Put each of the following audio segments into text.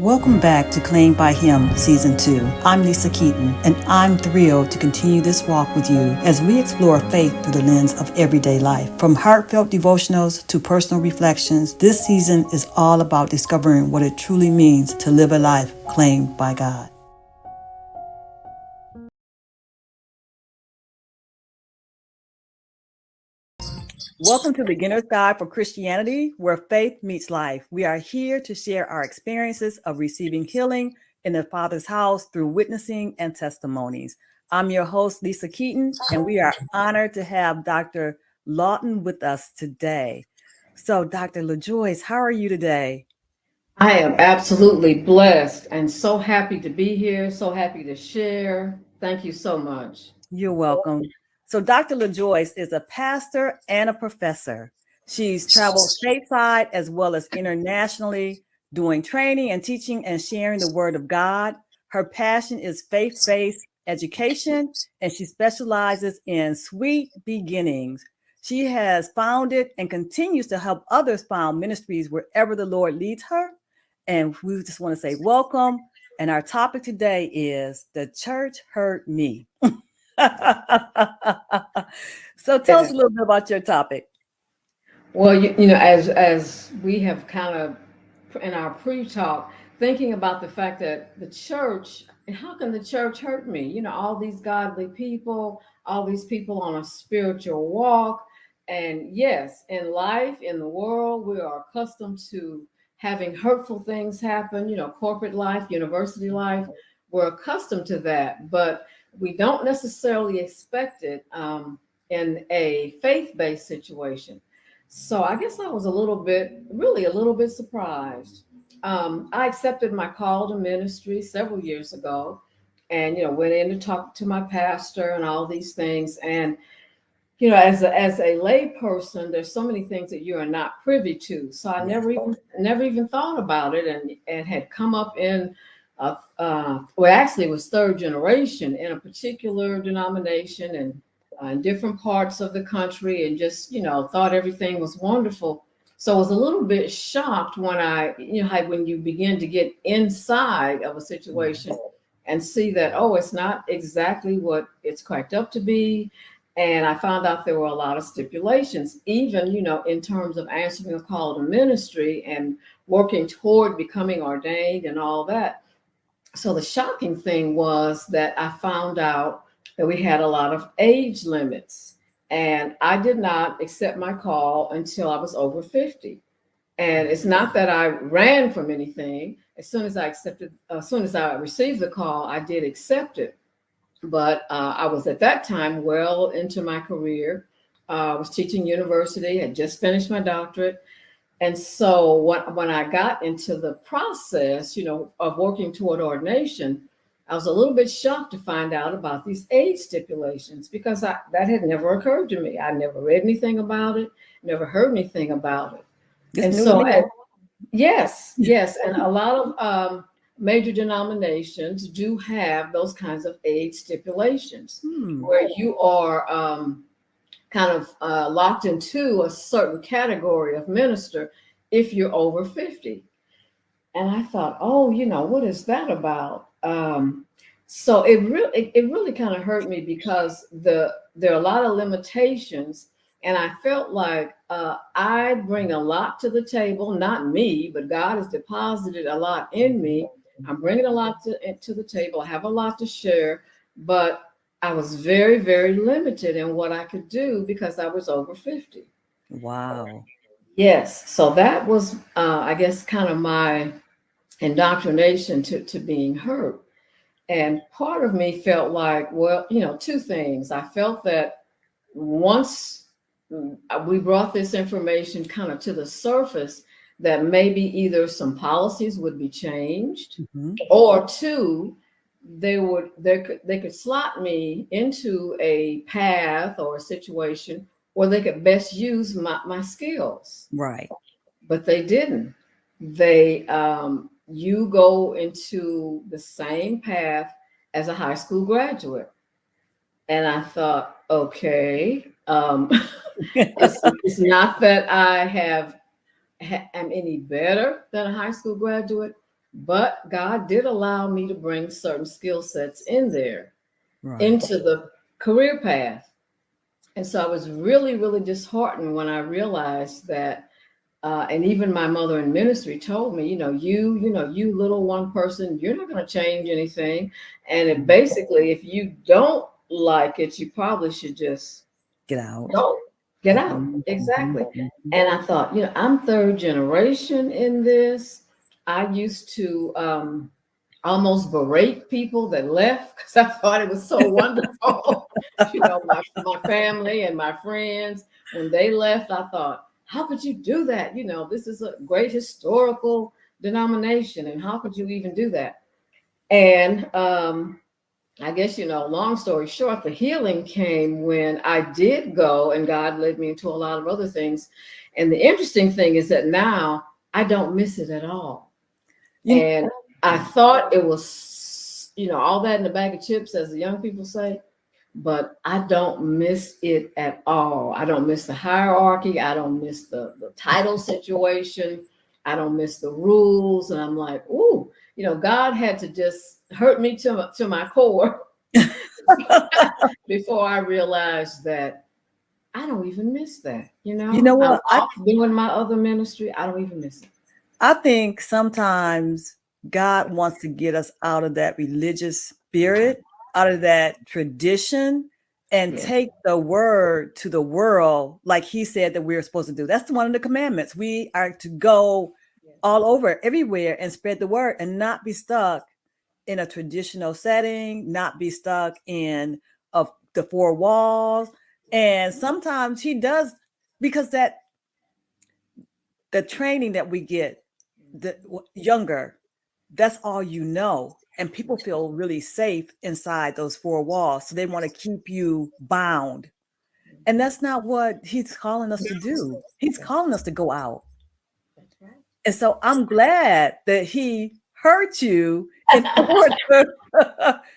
Welcome back to Claimed by Him Season 2. I'm Lisa Keeton, and I'm thrilled to continue this walk with you as we explore faith through the lens of everyday life. From heartfelt devotionals to personal reflections, this season is all about discovering what it truly means to live a life claimed by God. Welcome to Beginner's Guide for Christianity, where faith meets life. We are here to share our experiences of receiving healing in the Father's house through witnessing and testimonies. I'm your host, Lisa Keeton, and we are honored to have Dr. Lawton with us today. So, Dr. LaJoyce, how are you today? I am absolutely blessed and so happy to be here, so happy to share. Thank you so much. You're welcome. So, Dr. LaJoyce is a pastor and a professor. She's traveled stateside as well as internationally, doing training and teaching and sharing the word of God. Her passion is faith-based education, and she specializes in sweet beginnings. She has founded and continues to help others found ministries wherever the Lord leads her. And we just want to say welcome. And our topic today is The Church Hurt Me. So tell us a little bit about your topic. Well, as we have kind of in our pre-talk, thinking about the fact that the church, how can the church hurt me? All these godly people, all these people on a spiritual walk. And yes, in life, in the world, we are accustomed to having hurtful things happen, corporate life, university life. We're accustomed to that, but we don't necessarily expect it in a faith-based situation. So I guess I was really a little bit surprised. I accepted my call to ministry several years ago, and went in to talk to my pastor and all these things. And as a lay person, there's so many things that you are not privy to. So I never even thought about it, and had come up in well, actually, it was third generation in a particular denomination, and in different parts of the country, and just thought everything was wonderful. So I was a little bit shocked when when you begin to get inside of a situation and see that, oh, it's not exactly what it's cracked up to be. And I found out there were a lot of stipulations, even in terms of answering a call to ministry and working toward becoming ordained and all that. So the shocking thing was that I found out that we had a lot of age limits, and I did not accept my call until I was over 50. And it's not that I ran from anything. As soon as I received the call, I did accept it. But I was at that time well into my career. I was teaching university, had just finished my doctorate. And so when I got into the process, of working toward ordination, I was a little bit shocked to find out about these age stipulations, because that had never occurred to me. I never read anything about it, never heard anything about it. It's And new to so, me. yes. And a lot of major denominations do have those kinds of age stipulations where you are kind of locked into a certain category of minister if you're over 50. And I thought, oh, what is that about? So it really kind of hurt me, because there are a lot of limitations, and I felt like I bring a lot to the table. Not me, but God has deposited a lot in me. I'm bringing a lot to the table. I have a lot to share, but I was very, very limited in what I could do because I was over 50. Wow. Yes. So that was, I guess, kind of my indoctrination to being hurt. And part of me felt like, well, two things. I felt that once we brought this information kind of to the surface, that maybe either some policies would be changed, or two, they could slot me into a path or a situation where they could best use my skills. Right. But they didn't. They You go into the same path as a high school graduate. And I thought, okay, it's not that I am any better than a high school graduate, But God did allow me to bring certain skill sets in there Right. into the career path. And so I was really, really disheartened when I realized that, and even my mother in ministry told me, you little one person, you're not going to change anything. And it basically, if you don't like it, you probably should just Get out. go, get out. Mhm, Exactly. mhm, mhm. And I thought, I'm third generation in this. I used to almost berate people that left because I thought it was so wonderful. My family and my friends, when they left, I thought, how could you do that? This is a great historical denomination, and how could you even do that? And I guess, long story short, the healing came when I did go, and God led me into a lot of other things. And the interesting thing is that now I don't miss it at all. You, And I thought it was, all that in the bag of chips, as the young people say, but I don't miss it at all. I don't miss the hierarchy. I don't miss the title situation. I don't miss the rules. And I'm like, ooh, God had to just hurt me to my core before I realized that I don't even miss that. you know I'm what? off doing my other ministry. I don't even miss it. I think sometimes God wants to get us out of that religious spirit, out of that tradition, and Yeah. take the word to the world, like He said that we're supposed to do. That's one of the commandments. We are to go all over, everywhere, and spread the word, and not be stuck in a traditional setting, not be stuck in of the four walls. And sometimes He does, because that the training that we get, the younger, that's all you know. And people feel really safe inside those four walls. So they want to keep you bound. And that's not what He's calling us to do. He's calling us to go out. That's right. And so I'm glad that He hurt you in order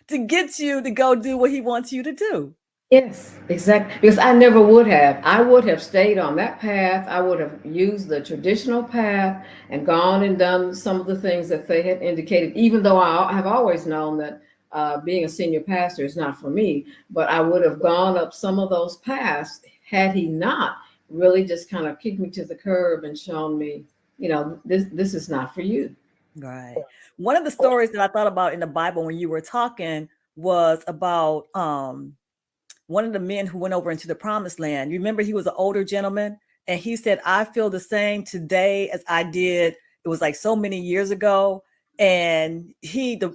to get you to go do what He wants you to do. Yes, exactly. Because I never would have. I would have stayed on that path. I would have used the traditional path and gone and done some of the things that they had indicated, even though I have always known that being a senior pastor is not for me. But I would have gone up some of those paths had He not really just kind of kicked me to the curb and shown me, this is not for you. Right. One of the stories that I thought about in the Bible when you were talking was about one of the men who went over into the promised land. You remember, he was an older gentleman, and he said, I feel the same today as I did. It was like so many years ago. And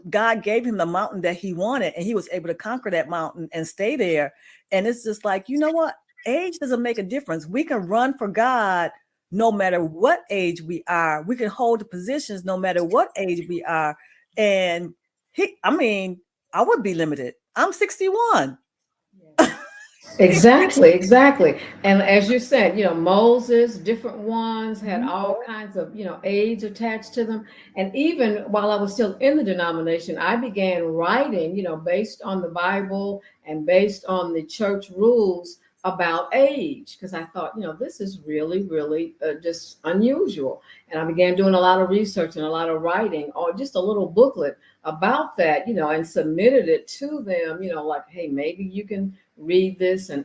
God gave him the mountain that he wanted, and he was able to conquer that mountain and stay there. And it's just like, you know what? Age doesn't make a difference. We can run for God no matter what age we are. We can hold the positions no matter what age we are. And I would be limited. I'm 61. Exactly, exactly. And as you said, Moses, different ones had Mhm. all kinds of, age attached to them. And even while I was still in the denomination, I began writing, based on the Bible and based on the church rules about age, because I thought, this is really, really just unusual. And I began doing a lot of research and a lot of writing, or just a little booklet about that, and submitted it to them, like, hey, maybe you can read this and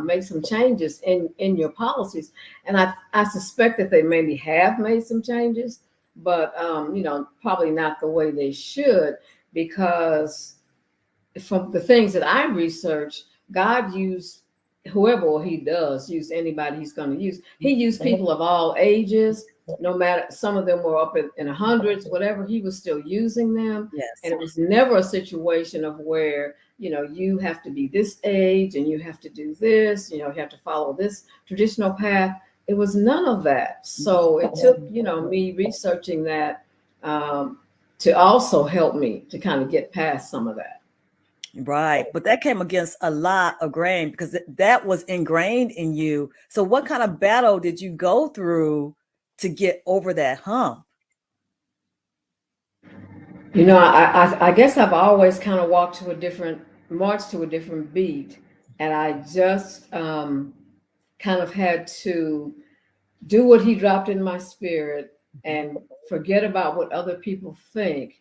make some changes in your policies. And I suspect that they maybe have made some changes, but probably not the way they should, because from the things that I researched, God used whoever, or He does use anybody He's going to use. He used people of all ages, no matter, some of them were up in the hundreds, whatever, He was still using them. Yes. And it was never a situation of where, you have to be this age and you have to do this, you have to follow this traditional path. It was none of that. So it took, me researching that to also help me to kind of get past some of that. Right. But that came against a lot of grain because that was ingrained in you. So what kind of battle did you go through to get over that hump? I guess I've always kind of marched to a different beat. And I just kind of had to do what He dropped in my spirit and forget about what other people think.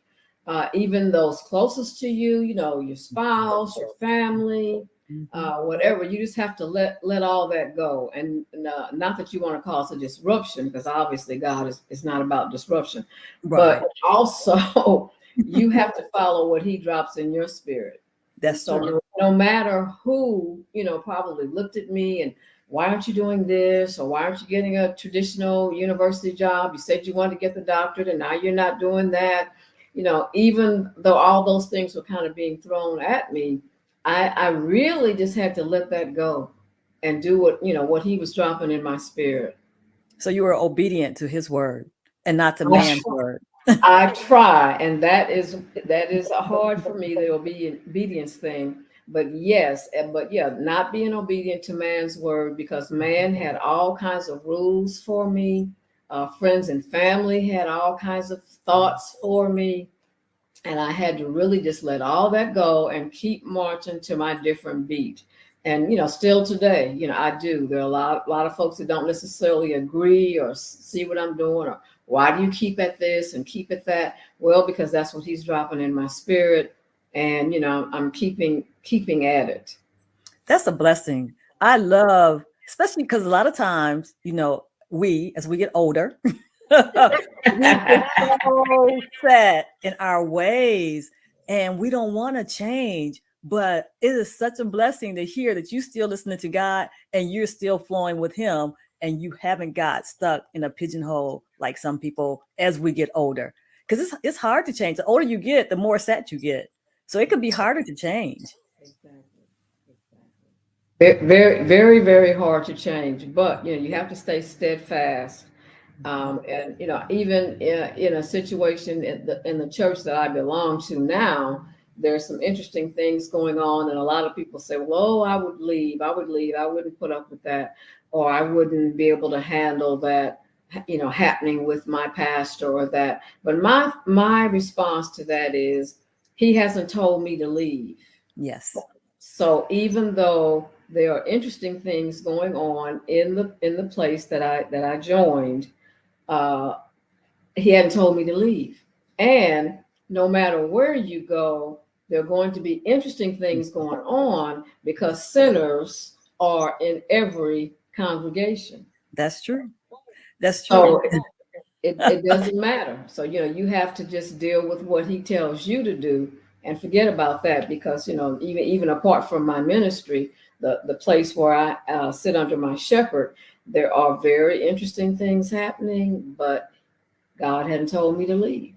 Even those closest to you, your spouse, your family, whatever. You just have to let all that go. And not that you want to cause a disruption, because obviously God is not about disruption, Right. but also you have to follow what He drops in your spirit. And That's so true. no matter who, probably looked at me and, why aren't you doing this? Or why aren't you getting a traditional university job? You said you wanted to get the doctorate and now you're not doing that. Even though all those things were kind of being thrown at me, I really just had to let that go and do what He was dropping in my spirit. So you were obedient to His word and not to I, man's word. I try, and that is hard for me, the obedience thing. But yes, but yeah, not being obedient to man's word, because man had all kinds of rules for me. Friends and family had all kinds of thoughts for me, and I had to really just let all that go and keep marching to my different beat. And still today, I do. There are a lot of folks that don't necessarily agree or see what I'm doing, or why do you keep at this and keep at that? Well, because that's what He's dropping in my spirit, and I'm keeping at it. That's a blessing. I love, especially because a lot of times, as we get older, we get so set in our ways and we don't want to change. But it is such a blessing to hear that you still listening to God and you're still flowing with Him and you haven't got stuck in a pigeonhole like some people as we get older. Because it's hard to change. The older you get, the more set you get. So it could be harder to change. Exactly. Very, very, very hard to change, but you have to stay steadfast. And even in a situation in the church that I belong to now, there's some interesting things going on, and a lot of people say, "Well, oh, I would leave. I would leave. I wouldn't put up with that, or I wouldn't be able to handle that, happening with my pastor or that." But my response to that is, He hasn't told me to leave. Yes. So even though there are interesting things going on in the place that I joined, uh, He hadn't told me to leave. And no matter where you go, there are going to be interesting things going on, because sinners are in every congregation. That's true. That's true. So it doesn't matter. So you have to just deal with what He tells you to do and forget about that, because even apart from my ministry, the place where I sit under my shepherd, there are very interesting things happening, but God hadn't told me to leave.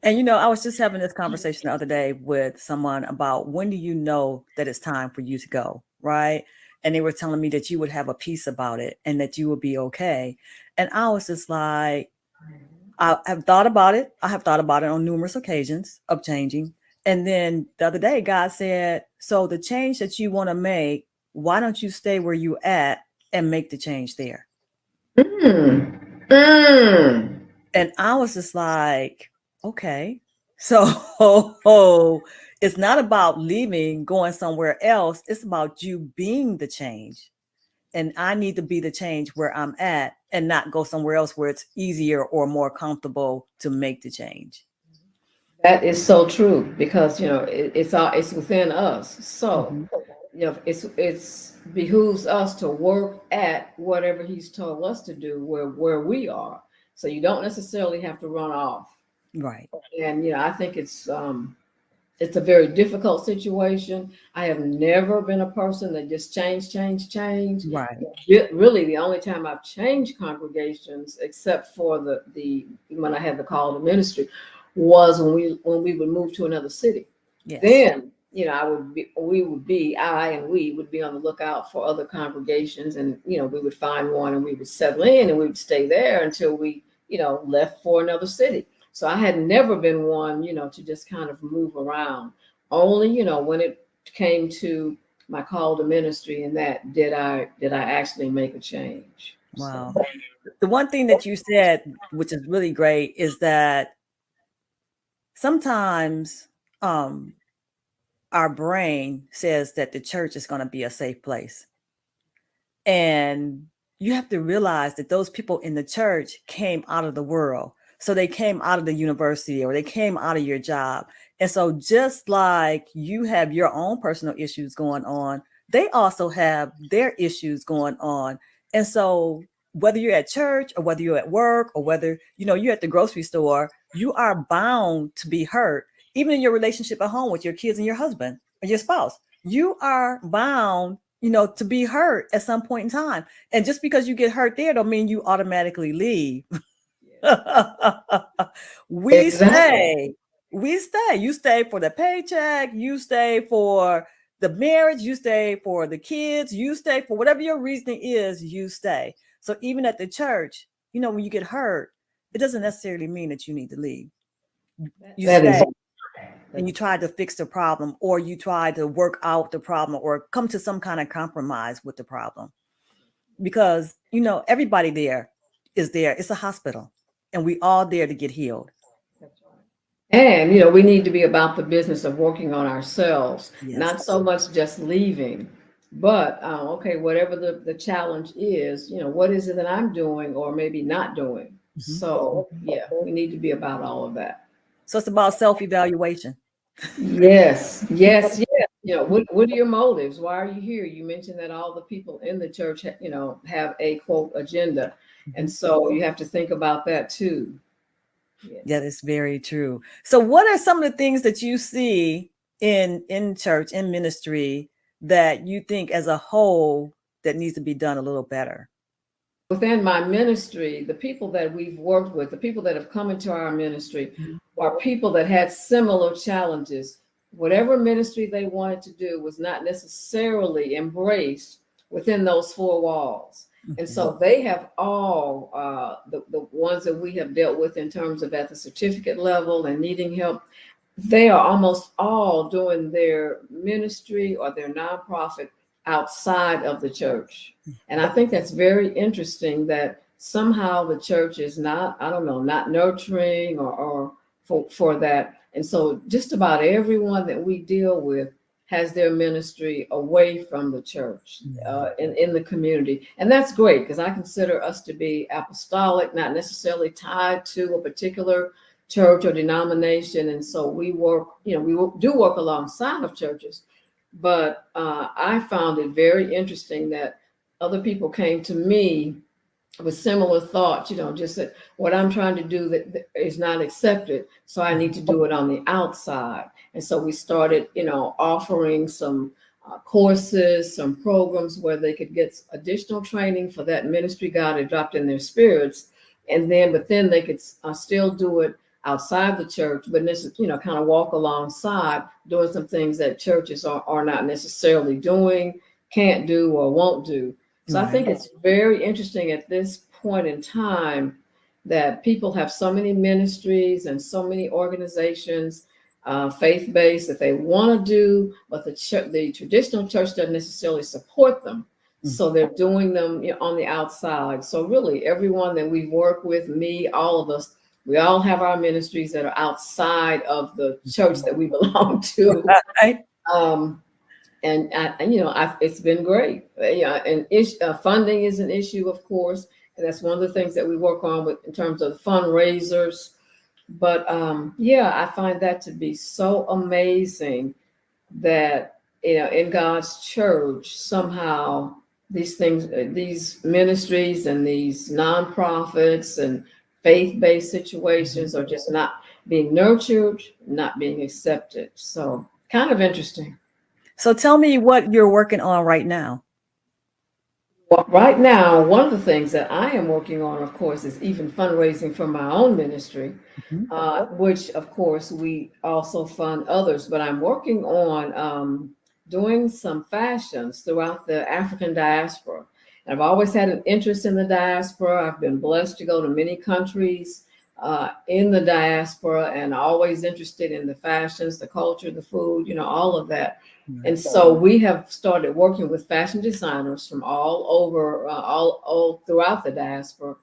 And I was just having this conversation the other day with someone about when do you know that it's time for you to go, right? And they were telling me that you would have a peace about it and that you would be okay. And I was just like, I have thought about it. I have thought about it on numerous occasions of changing. And then the other day, God said, so the change that you want to make, why don't you stay where you at and make the change there? Mm. Mm. And I was just like, okay. So it's not about leaving, going somewhere else. It's about you being the change. And I need to be the change where I'm at and not go somewhere else where it's easier or more comfortable to make the change. That is so true, because it's within us. So Mm-hmm. it's behooves us to work at whatever He's told us to do where we are. So you don't necessarily have to run off. Right. And I think it's a very difficult situation. I have never been a person that just change. Right. Really, the only time I've changed congregations, except for the when I had the call to ministry, was when we would move to another city. Yes. Then I and we would be on the lookout for other congregations, and we would find one and we would settle in and we would stay there until we left for another city. So I had never been one, to just kind of move around. Only, when it came to my call to ministry, and that did I actually make a change. So Wow. The one thing that you said, which is really great, is that sometimes our brain says that the church is going to be a safe place. And you have to realize that those people in the church came out of the world. So they came out of the university or they came out of your job. And so just like you have your own personal issues going on, they also have their issues going on. And so whether you're at church or whether you're at work or whether, you're at the grocery store, you are bound to be hurt. Even in your relationship at home with your kids and your husband or your spouse, you are bound, to be hurt at some point in time. And just because you get hurt there don't mean you automatically leave. we Exactly. stay. We stay. You stay for the paycheck. You stay for the marriage. You stay for the kids. You stay for whatever your reasoning is. You stay. So even at the church, when you get hurt, it doesn't necessarily mean that you need to leave. You stay. And you try to fix the problem, or you try to work out the problem, or come to some kind of compromise with the problem. Because, everybody there is there. It's a hospital, and we all there to get healed. And, we need to be about the business of working on ourselves, yes. Not so much just leaving, but, okay, whatever the challenge is, what is it that I'm doing or maybe not doing? Mm-hmm. So, yeah, we need to be about all of that. So it's about self-evaluation. Yes. What are your motives? Why are you here? You mentioned that all the people in the church, have a quote agenda. And so you have to think about that too. Yes. That is very true. So what are some of the things that you see in church, in ministry, that you think as a whole that needs to be done a little better? Within my ministry, the people that we've worked with, the people that have come into our ministry, are people that had similar challenges. Whatever ministry they wanted to do was not necessarily embraced within those four walls. And so they have all, the ones that we have dealt with in terms of at the certificate level and needing help, they are almost all doing their ministry or their nonprofit outside of the church. And I think that's very interesting that somehow the church is not nurturing or for that. And so just about everyone that we deal with has their ministry away from the church, in the community. And that's great, because I consider us to be apostolic, not necessarily tied to a particular church or denomination. And so we work, we do work alongside of churches. But I found it very interesting that other people came to me with similar thoughts, just that what I'm trying to do that is not accepted. So I need to do it on the outside. And so we started, offering some courses, some programs where they could get additional training for that ministry God had dropped in their spirits. But then they could still do it outside the church, but kind of walk alongside doing some things that churches are not necessarily doing, can't do, or won't do. So I think it's very interesting at this point in time that people have so many ministries and so many organizations, faith-based, that they want to do, but the traditional church doesn't necessarily support them. So they're doing them on the outside. So really everyone that we work with, me, all of us, we all have our ministries that are outside of the church that we belong to. It's been great. And funding is an issue, of course, and that's one of the things that we work on with in terms of fundraisers. But I find that to be so amazing that in God's church somehow these things, these ministries and these nonprofits and faith-based situations are just not being nurtured, not being accepted. So kind of interesting. So tell me what you're working on right now. Well, right now, one of the things that I am working on, of course, is even fundraising for my own ministry, which, of course, we also fund others. But I'm working on doing some fashions throughout the African diaspora. And I've always had an interest in the diaspora. I've been blessed to go to many countries in the diaspora, and always interested in the fashions, the culture, the food, all of that. And so we have started working with fashion designers from all over, all throughout the diaspora,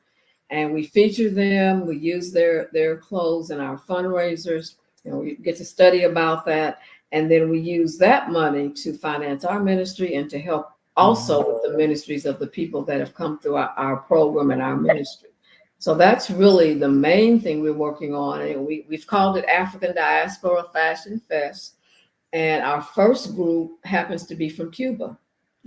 and we feature them. We use their clothes in our fundraisers. We get to study about that, and then we use that money to finance our ministry and to help also with the ministries of the people that have come through our program and our ministry. So that's really the main thing we're working on. And we've called it African Diaspora Fashion Fest. And our first group happens to be from Cuba.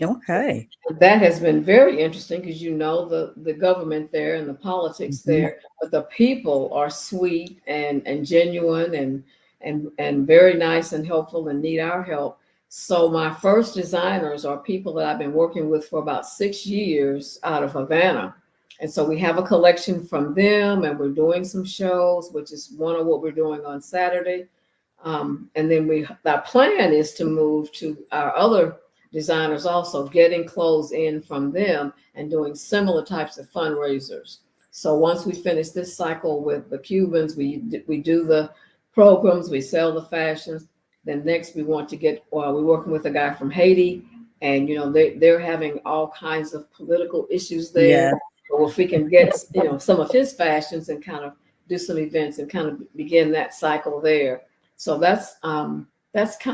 Okay. That has been very interesting because the government there and the politics there, but the people are sweet and genuine and very nice and helpful and need our help. So my first designers are people that I've been working with for about 6 years out of Havana. And so we have a collection from them, and we're doing some shows, which is one of what we're doing on Saturday. And then our plan is to move to our other designers also, getting clothes in from them and doing similar types of fundraisers. So once we finish this cycle with the Cubans, we do the programs, we sell the fashions. Then next we want to we're working with a guy from Haiti, and they're having all kinds of political issues there. So if we can get some of his fashions and kind of do some events and kind of begin that cycle there. So that's kind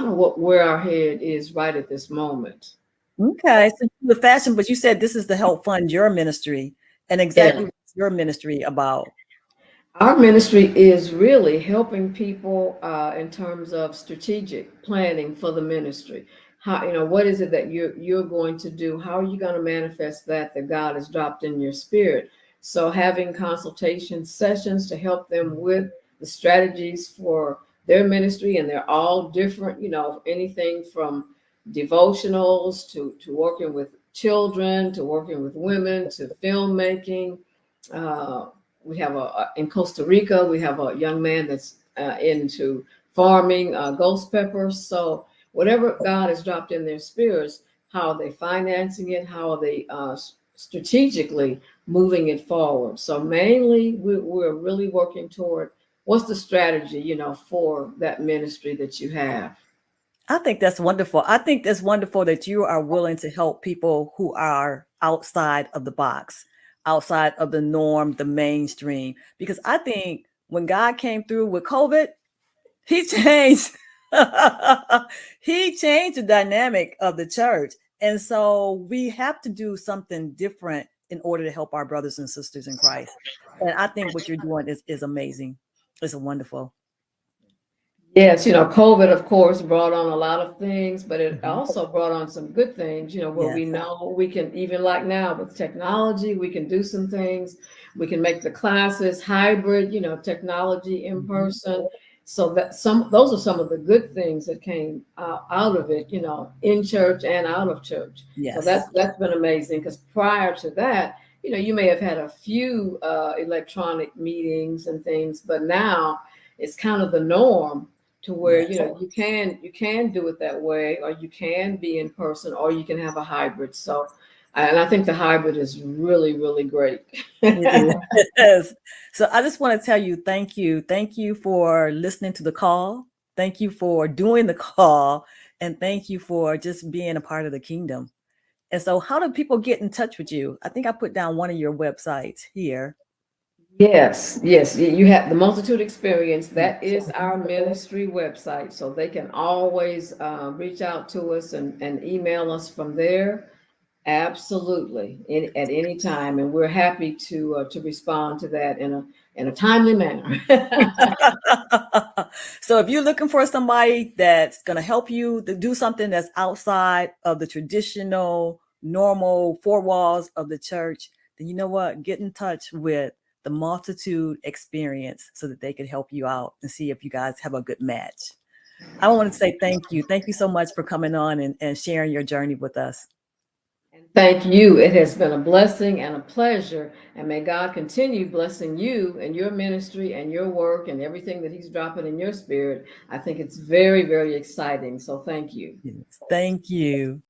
of where our head is right at this moment. Okay, so the fashion, but you said this is to help fund your ministry, and exactly what's your ministry about? Our ministry is really helping people in terms of strategic planning for the ministry. How, what is it that you're going to do? How are you going to manifest that God has dropped in your spirit? So having consultation sessions to help them with the strategies for their ministry, and they're all different, anything from devotionals to working with children, to working with women, to filmmaking. We have in Costa Rica, we have a young man that's into farming ghost peppers. So whatever God has dropped in their spirits, how are they financing it? How are they strategically moving it forward? So mainly we're really working toward what's the strategy, for that ministry that you have. I think that's wonderful. I think that's wonderful that you are willing to help people who are outside of the box, outside of the norm, the mainstream. Because I think when God came through with COVID, he changed he changed the dynamic of the church. And so we have to do something different in order to help our brothers and sisters in Christ. And I think what you're doing is amazing. It's wonderful. Yes, COVID, of course, brought on a lot of things, but it also brought on some good things, where we know we can, even like now with technology, we can do some things. We can make the classes hybrid, technology in person. So those are some of the good things that came out of it, in church and out of church. Yes. So that's been amazing, because prior to that, you may have had a few electronic meetings and things, but now it's kind of the norm, to where you can do it that way, or you can be in person, or you can have a hybrid. So, and I think the hybrid is really, really great. Yes. So I just want to tell you, thank you for listening to the call. Thank you for doing the call, and thank you for just being a part of the kingdom. And so, how do people get in touch with you? I think I put down one of your websites here. Yes, you have the Multitude Experience. That is our ministry website. So they can always reach out to us and email us from there. Absolutely, at any time, and we're happy to respond to that in a timely manner. So if you're looking for somebody that's going to help you to do something that's outside of the traditional, normal four walls of the church, then you know what? Get in touch with the Multitude Experience so that they can help you out and see if you guys have a good match. I want to say thank you. Thank you so much for coming on and sharing your journey with us. Thank you. It has been a blessing and a pleasure. And may God continue blessing you and your ministry and your work and everything that he's dropping in your spirit. I think it's very, very exciting. So thank you. Yes, thank you.